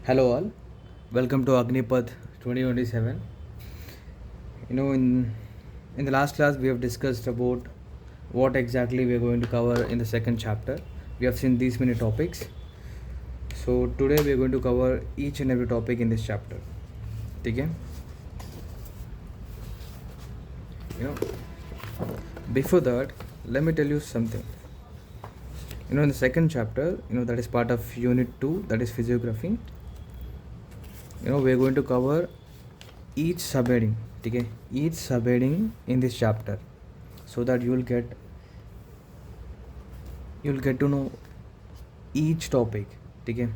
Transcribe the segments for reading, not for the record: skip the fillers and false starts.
Hello all, welcome to Agnipath 2027. In the last class we have discussed about what exactly we are going to cover in the second chapter. We have seen these many topics. So today we are going to cover each and every topic in this chapter. Okay? You know, before that, let me tell you something. In the second chapter, that is part of unit 2, that is physiography. We are going to cover each subheading, okay? Each subheading in this chapter, so that you'll get to know each topic, okay?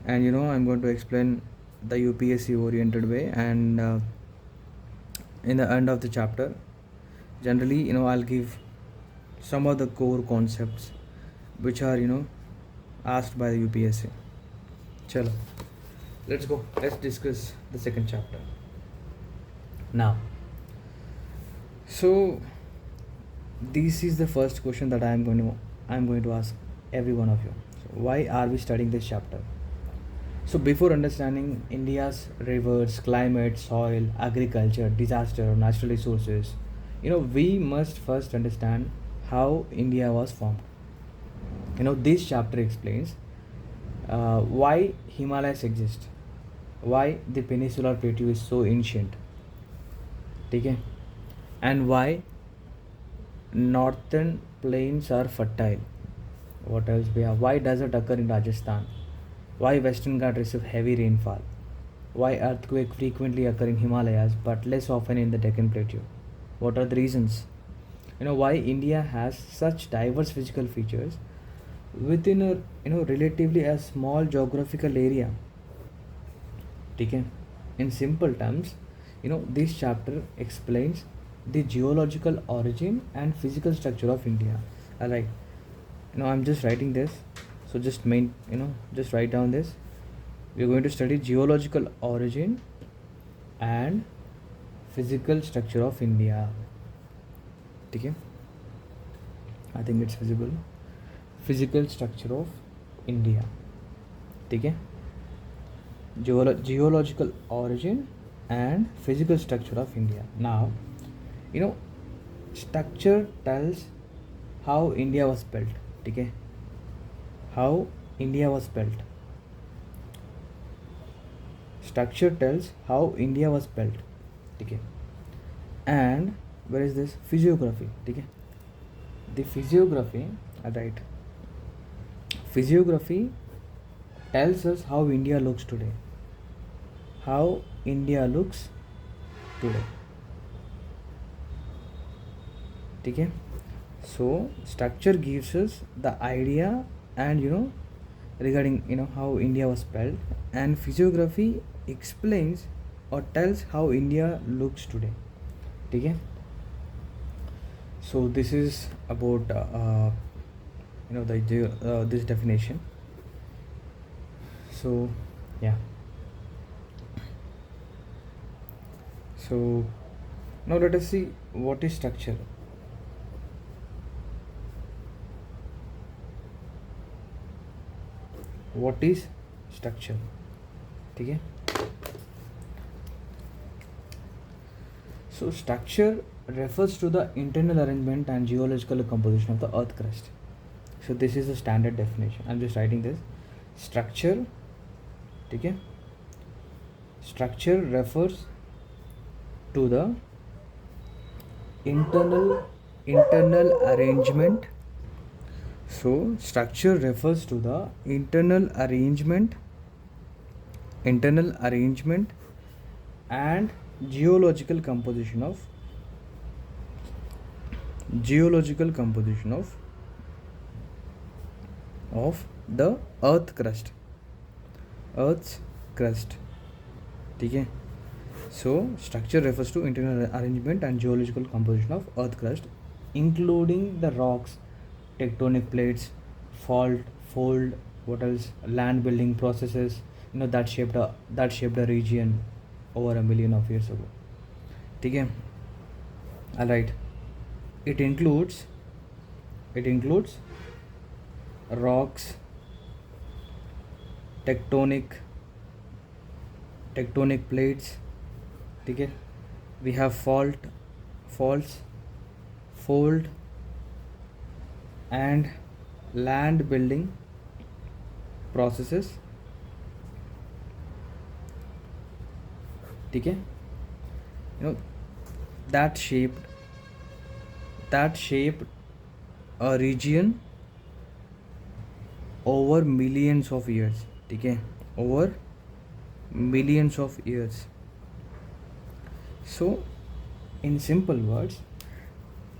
And I'm going to explain the UPSC oriented way, and in the end of the chapter, generally, I'll give some of the core concepts which are asked by the UPSC. Chalo, let's go. Let's discuss the second chapter now. So this is the first question that I'm going to ask every one of you. So why are we studying this chapter? So before understanding India's rivers, climate, soil, agriculture, disaster, natural resources, we must first understand how India was formed. This chapter explains why Himalayas exist, why the peninsular plateau is so ancient, okay, and why northern plains are fertile. What else we have? Why desert occur in Rajasthan? Why Western Ghats receive heavy rainfall? Why earthquakes frequently occur in Himalayas but less often in the Deccan Plateau? What are the reasons? Why India has such diverse physical features within a relatively a small geographical area. Okay? In simple terms, this chapter explains the geological origin and physical structure of India. Alright. I'm just writing this, so just write down this. We're going to study geological origin and physical structure of India. Okay? I think it's visible. Physical structure of India. Okay? Geological origin and physical structure of India. Now, structure tells how India was built. Okay? How India was built. Structure tells how India was built. Okay? And where is this? Physiography. Okay? The physiography, right? Physiography tells us how India looks today. How India looks today. Okay? So structure gives us the idea, and regarding how India was built, and physiography explains or tells how India looks today. Okay? So this is about this definition. So yeah. So now let us see what is structure. What is structure? Okay? So structure refers to the internal arrangement and geological composition of the earth crust. So this is the standard definition. I'm just writing this. Structure, okay? Structure refers to the internal arrangement. So structure refers to the internal arrangement and geological composition of the earth's crust. Okay? So structure refers to internal arrangement and geological composition of earth crust, including the rocks, tectonic plates, fault, fold, what else, land building processes, that shaped a region over a million of years ago. Okay? Alright. It includes rocks, tectonic tectonic plates, ठीक है. We have faults, fold, and land building processes, ठीक है. You know, that shaped a region over millions of years, ठीक है, over millions of years. So in simple words,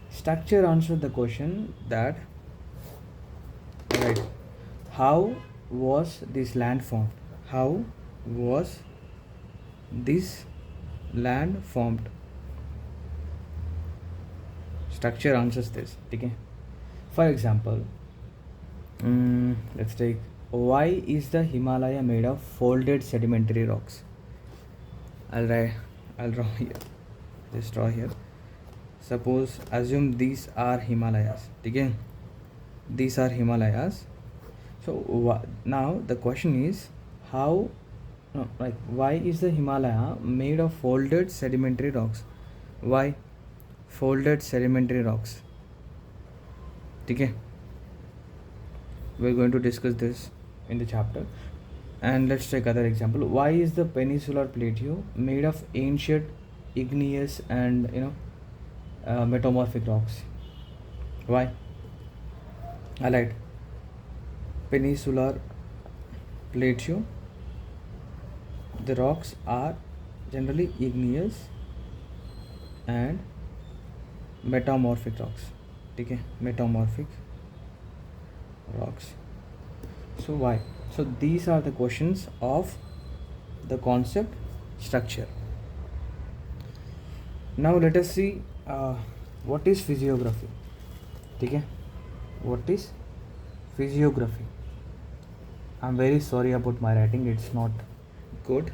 structure answers the question that, right, how was this land formed? How was this land formed? Structure answers this, ठीक है. For example, let's take, why is the Himalaya made of folded sedimentary rocks? I'll draw here. Just draw here. Suppose, assume these are Himalayas, ठीक है. These are Himalayas. So now the question is, why is the Himalaya made of folded sedimentary rocks? Why folded sedimentary rocks? ठीक है. We're going to discuss this in the chapter. And let's take other example. Why is the peninsular plateau made of ancient igneous and metamorphic rocks? Why? Alright, peninsular plateau, the rocks are generally igneous and metamorphic rocks, ठीक है, metamorphic rocks. So why? So these are the questions of the concept structure. Now let us see what is physiography, ठीक है. What is physiography? I'm very sorry about my writing, it's not good,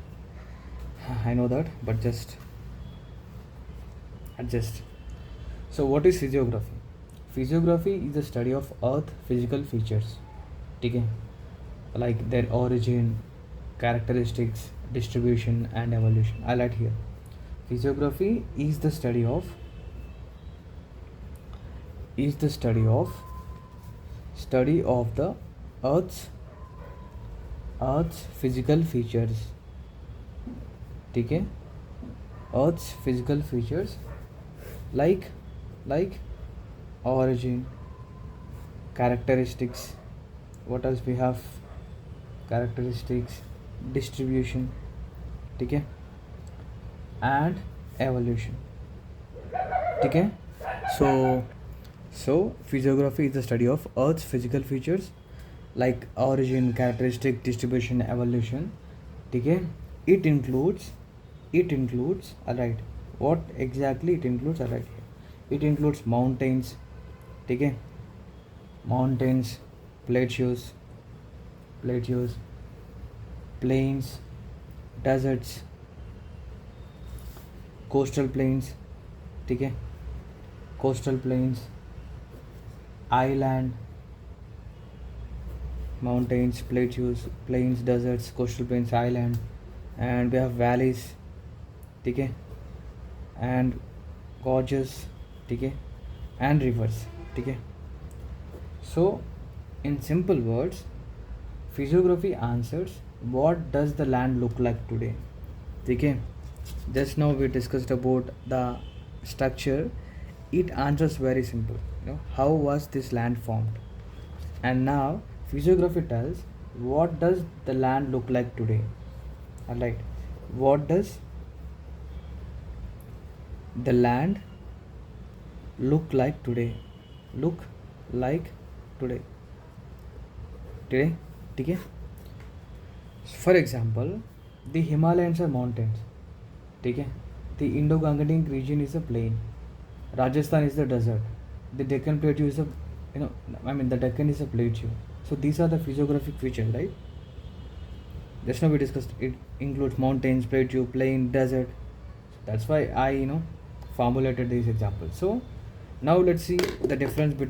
I know that, but just adjust. So what is physiography? Physiography is the study of earth physical features, ठीक है, like their origin, characteristics, distribution and evolution. I like here, physiography is the study of the earth's physical features, ठीक है, earth's physical features like origin, characteristics, what else we have, characteristics, distribution, ठीक है, and evolution, ठीक है. So physiography is the study of earth's physical features like origin, characteristic, distribution, evolution, ठीक है. It includes alright, what exactly it includes, alright, it includes mountains, ठीक है, mountains, plateaus, plains, deserts, coastal plains, ठीक है, coastal plains, island, mountains, plateaus, plains, deserts, coastal plains, island, and we have valleys, ठीक है, and gorges, ठीक है, and rivers, ठीक है. So in simple words, physiography answers what does the land look like today, ठीक है. Just now we discussed about the structure. It answers very simple, how was this land formed, and now physiography tells what does the land look like today. Alright, what does the land look like today, ठीक है. For example, the Himalayas are mountains, ठीक है, the Indo-Gangetic region is a plain, Rajasthan is the desert, the Deccan plateau is the Deccan is a plateau. So these are the physiographic features, right? Just now we discussed it includes mountains, plateau, plain, desert. That's why I formulated these examples. So now let's see the difference between